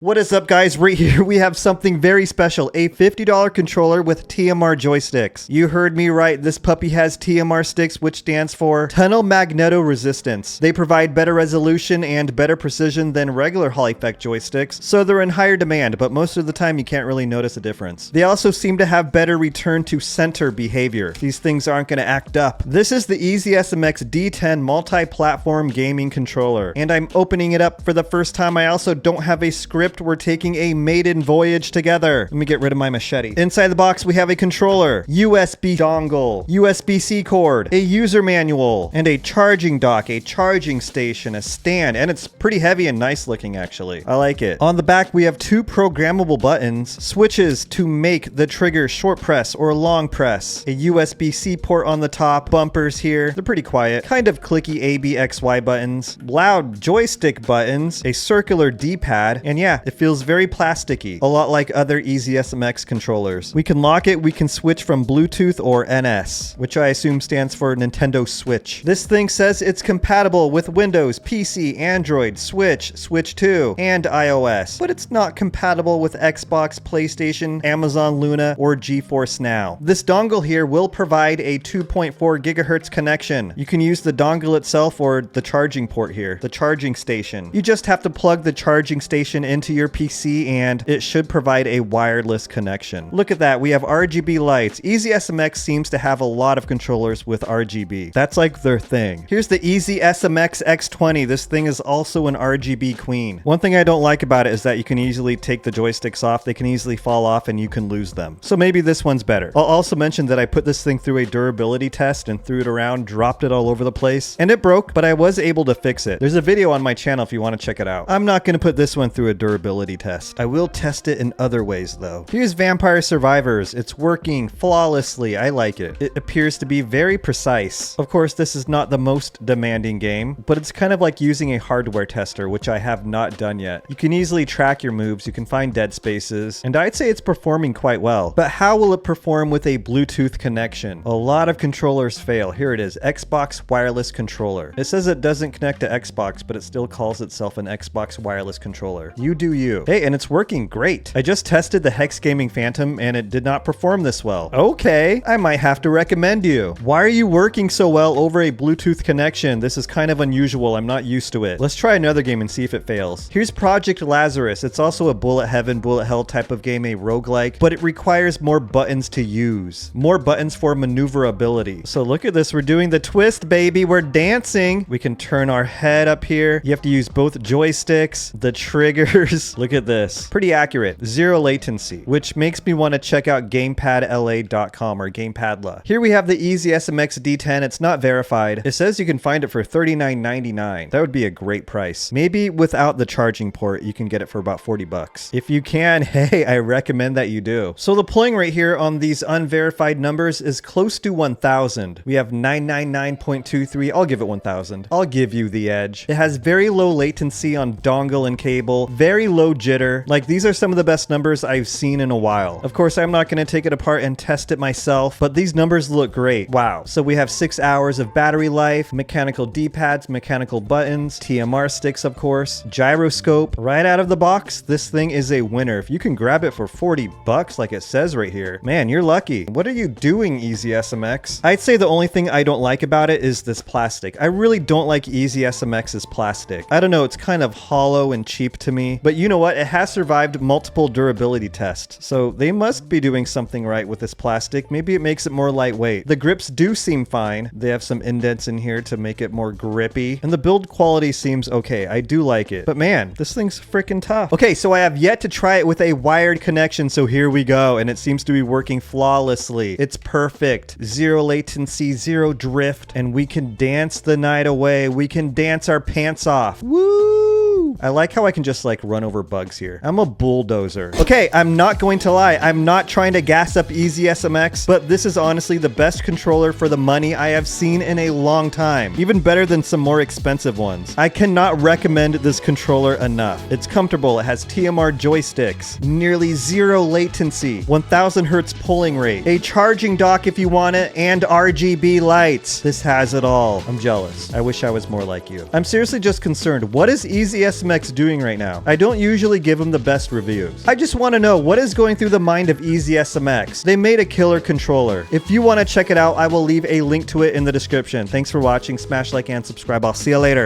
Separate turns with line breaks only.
What is up, guys? Right here we have something very special, a $50 controller with TMR Joysticks. You heard me right, this puppy has TMR sticks, which stands for Tunnel Magneto Resistance. They provide better resolution and better precision than regular Hall effect joysticks, so they're in higher demand, but most of the time you can't really notice a difference. They also seem to have better return to center behavior. These things aren't going to act up. This is the EasySMX D10 multi-platform gaming controller, and I'm opening it up for the first time. I also don't have a script. We're taking a maiden voyage together. Let me get rid of my machete. Inside the box, we have a controller, USB dongle, USB-C cord, a user manual, and a charging dock, a charging station, a stand, and it's pretty heavy and nice looking, actually. I like it. On the back, we have two programmable buttons, switches to make the trigger short press or long press, a USB-C port on the top, bumpers here. They're pretty quiet. Kind of clicky A, B, X, Y buttons, loud joystick buttons, a circular D-pad, and yeah, it feels very plasticky, a lot like other EasySMX controllers. We can lock it, we can switch from Bluetooth or NS, which I assume stands for Nintendo Switch. This thing says it's compatible with Windows, PC, Android, Switch, Switch 2, and iOS, but it's not compatible with Xbox, PlayStation, Amazon Luna, or GeForce Now. This dongle here will provide a 2.4 gigahertz connection. You can use the dongle itself or the charging port here, the charging station. You just have to plug the charging station into your PC and it should provide a wireless connection. Look at that, we have RGB lights. EasySMX seems to have a lot of controllers with RGB. That's like their thing. Here's the EasySMX X20. This thing is also an RGB queen. One thing I don't like about it is that you can easily take the joysticks off. They can easily fall off and you can lose them. So maybe this one's better. I'll also mention that I put this thing through a durability test and threw it around, dropped it all over the place, and it broke, but I was able to fix it. There's a video on my channel if you want to check it out. I'm not going to put this one through a durability test. I will test it in other ways though. Here's Vampire Survivors. It's working flawlessly. I like it. It appears to be very precise. Of course, this is not the most demanding game, but it's kind of like using a hardware tester, which I have not done yet. You can easily track your moves, you can find dead spaces, and I'd say it's performing quite well. But how will it perform with a Bluetooth connection? A lot of controllers fail. Here it is, Xbox wireless controller. It says it doesn't connect to Xbox, but it still calls itself an Xbox wireless controller. You do you. Hey, and it's working great. I just tested the Hex Gaming Phantom and it did not perform this well. Okay, I might have to recommend you. Why are you working so well over a Bluetooth connection? This is kind of unusual. I'm not used to it. Let's try another game and see if it fails. Here's Project Lazarus. It's also a bullet heaven, bullet hell type of game, a roguelike, but it requires more buttons to use. More buttons for maneuverability. So look at this. We're doing the twist, baby. We're dancing. We can turn our head up here. You have to use both joysticks, the triggers. Look at this. Pretty accurate. Zero latency, which makes me want to check out GamepadLA.com or GamepadLA. Here we have the EasySMX D10. It's not verified. It says you can find it for $39.99. That would be a great price. Maybe without the charging port, you can get it for about 40 bucks. If you can, hey, I recommend that you do. So the pulling rate here on these unverified numbers is close to 1,000. We have 999.23. I'll give it 1,000. I'll give you the edge. It has very low latency on dongle and cable, very low jitter. Like, these are some of the best numbers I've seen in a while. Of course, I'm not going to take it apart and test it myself, but these numbers look great. Wow. So we have 6 hours of battery life, mechanical D-pads, mechanical buttons, TMR sticks, of course, gyroscope. Right out of the box, this thing is a winner. If you can grab it for 40 bucks like it says right here, man, you're lucky. What are you doing, EasySMX? I'd say the only thing I don't like about it is this plastic. I really don't like EasySMX's plastic. I don't know, it's kind of hollow and cheap to me, but you know what? It has survived multiple durability tests, so they must be doing something right with this plastic. Maybe it makes it more lightweight. The grips do seem fine. They have some indents in here to make it more grippy, and the build quality seems okay. I do like it, but man, this thing's freaking tough. Okay, so I have yet to try it with a wired connection, so here we go, and it seems to be working flawlessly. It's perfect. Zero latency, zero drift, and we can dance the night away. We can dance our pants off. Woo! I like how I can just like run over bugs here. I'm a bulldozer. Okay, I'm not going to lie. I'm not trying to gas up EasySMX, but this is honestly the best controller for the money I have seen in a long time. Even better than some more expensive ones. I cannot recommend this controller enough. It's comfortable. It has TMR joysticks, nearly zero latency, 1000 hertz pulling rate, a charging dock if you want it, and RGB lights. This has it all. I'm jealous. I wish I was more like you. I'm seriously just concerned. What is EasySMX EasySMX doing right now? I don't usually give them the best reviews. I just want to know what is going through the mind of EasySMX. They made a killer controller. If you want to check it out, I will leave a link to it in the description. Thanks for watching. Smash like and subscribe. I'll see you later.